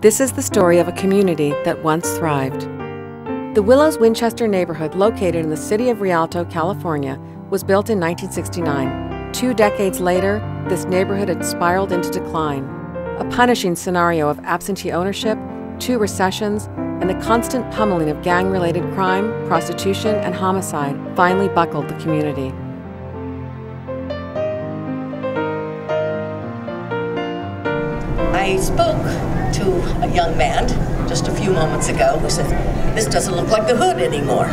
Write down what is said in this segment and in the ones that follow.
This is the story of a community that once thrived. The Willows-Winchester neighborhood, located in the city of Rialto, California, was built in 1969. 2 decades later, this neighborhood had spiraled into decline. A punishing scenario of absentee ownership, 2 recessions, and the constant pummeling of gang-related crime, prostitution, and homicide finally buckled the community. I spoke to a young man just a few moments ago who said, "This doesn't look like the hood anymore."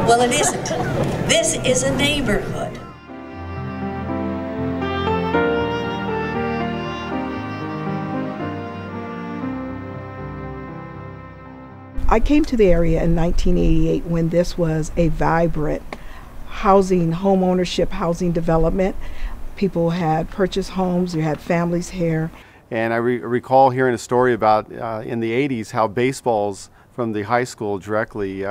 Well, it isn't. This is a neighborhood. I came to the area in 1988 when this was a vibrant home ownership, housing development. People had purchased homes, you had families here. And I recall hearing a story about in the 80s how baseballs from the high school directly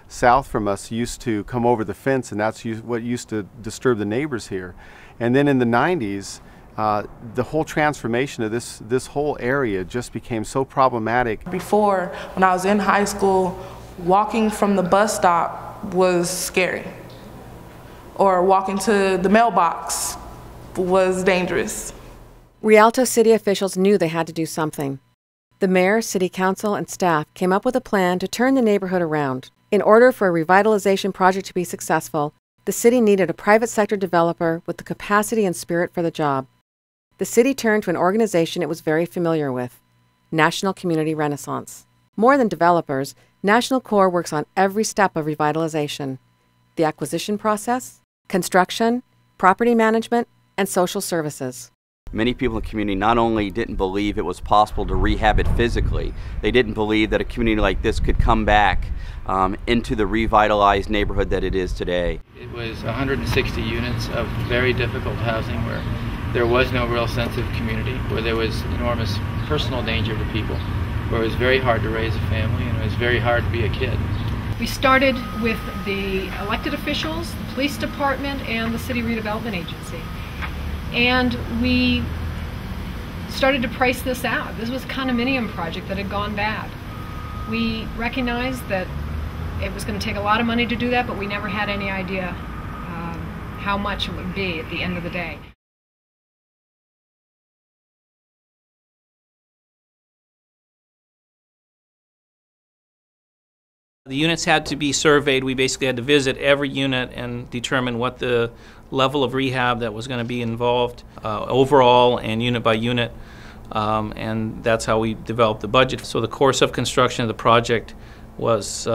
south from us used to come over the fence, and that's what used to disturb the neighbors here. And then in the 90s, the whole transformation of this whole area just became so problematic. Before, when I was in high school, walking from the bus stop was scary. Or walking to the mailbox was dangerous. Rialto city officials knew they had to do something. The mayor, city council, and staff came up with a plan to turn the neighborhood around. In order for a revitalization project to be successful, the city needed a private sector developer with the capacity and spirit for the job. The city turned to an organization it was very familiar with, National Community Renaissance. More than developers, National Corps works on every step of revitalization: the acquisition process, construction, property management, and social services. Many people in the community not only didn't believe it was possible to rehab it physically, they didn't believe that a community like this could come back into the revitalized neighborhood that it is today. It was 160 units of very difficult housing where there was no real sense of community, where there was enormous personal danger to people, where it was very hard to raise a family and it was very hard to be a kid. We started with the elected officials, the police department, and the city redevelopment agency. And we started to price this out. This was a condominium project that had gone bad. We recognized that it was going to take a lot of money to do that, but we never had any idea how much it would be at the end of the day. The units had to be surveyed. We basically had to visit every unit and determine what the level of rehab that was going to be involved overall and unit by unit, and that's how we developed the budget. So the course of construction of the project was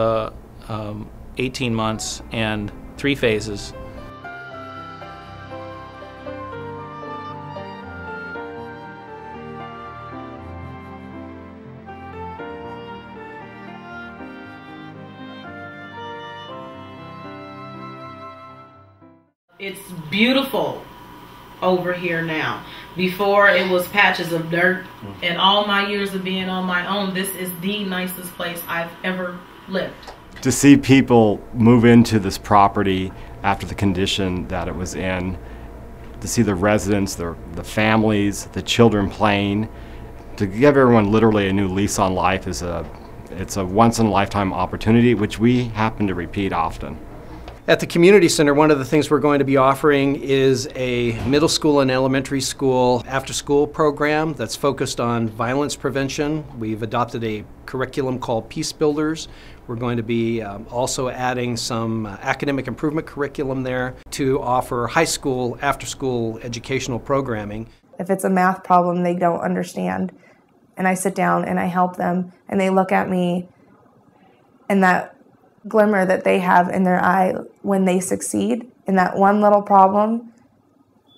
18 months and 3 phases. It's beautiful over here now. Before, it was patches of dirt. And all my years of being on my own, this is the nicest place I've ever lived. To see people move into this property after the condition that it was in, to see the residents, the families, the children playing, to give everyone literally a new lease on life it's a once-in-a-lifetime opportunity, which we happen to repeat often. At the Community Center, one of the things we're going to be offering is a middle school and elementary school after-school program that's focused on violence prevention. We've adopted a curriculum called Peace Builders. We're going to be also adding some academic improvement curriculum there to offer high school after-school educational programming. If it's a math problem they don't understand, and I sit down and I help them, and they look at me, and that glimmer that they have in their eye when they succeed in that one little problem,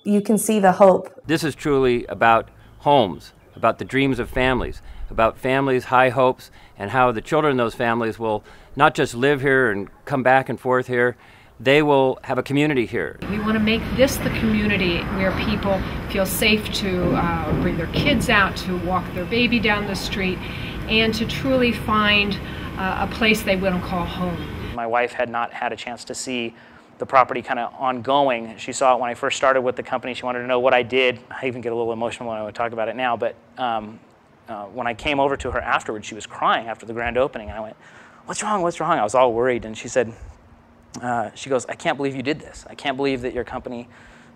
you can see the hope. This is truly about homes, about the dreams of families, about families' high hopes, and how the children in those families will not just live here and come back and forth here, they will have a community here. We want to make this the community where people feel safe to bring their kids out, to walk their baby down the street, and to truly find a place they wouldn't call home. My wife had not had a chance to see the property kind of ongoing. She saw it when I first started with the company. She wanted to know what I did. I even get a little emotional when I would talk about it now, but When I came over to her afterwards, she was crying after the grand opening, and I went, "What's wrong? What's wrong?" I was all worried, and she said, she goes, "I can't believe you did this. I can't believe that your company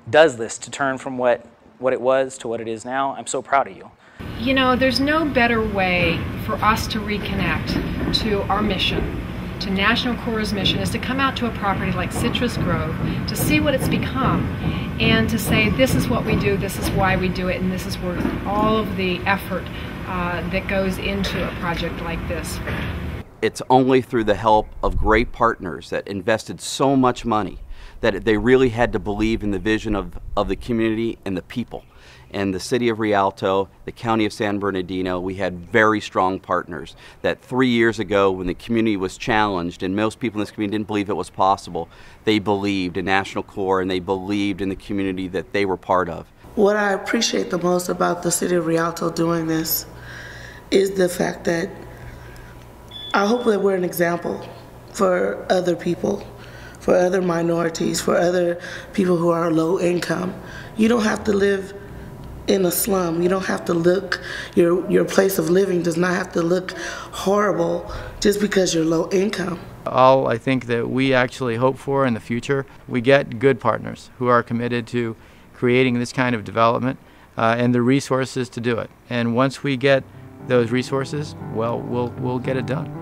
does this to turn from what it was to what it is now. I'm so proud of you." You know, there's no better way for us to reconnect to our mission, to National Corps' mission, is to come out to a property like Citrus Grove, to see what it's become, and to say, this is what we do, this is why we do it, and this is worth all of the effort that goes into a project like this. It's only through the help of great partners that invested so much money that they really had to believe in the vision of the community and the people. And the city of Rialto, the county of San Bernardino, we had very strong partners that 3 years ago when the community was challenged and most people in this community didn't believe it was possible, they believed in National Corps and they believed in the community that they were part of. What I appreciate the most about the city of Rialto doing this is the fact that I hope that we're an example for other people, for other minorities, for other people who are low income. You don't have to live in a slum. You don't have to look, your place of living does not have to look horrible just because you're low income. All I think that we actually hope for in the future, we get good partners who are committed to creating this kind of development and the resources to do it. And once we get those resources, well, we'll get it done.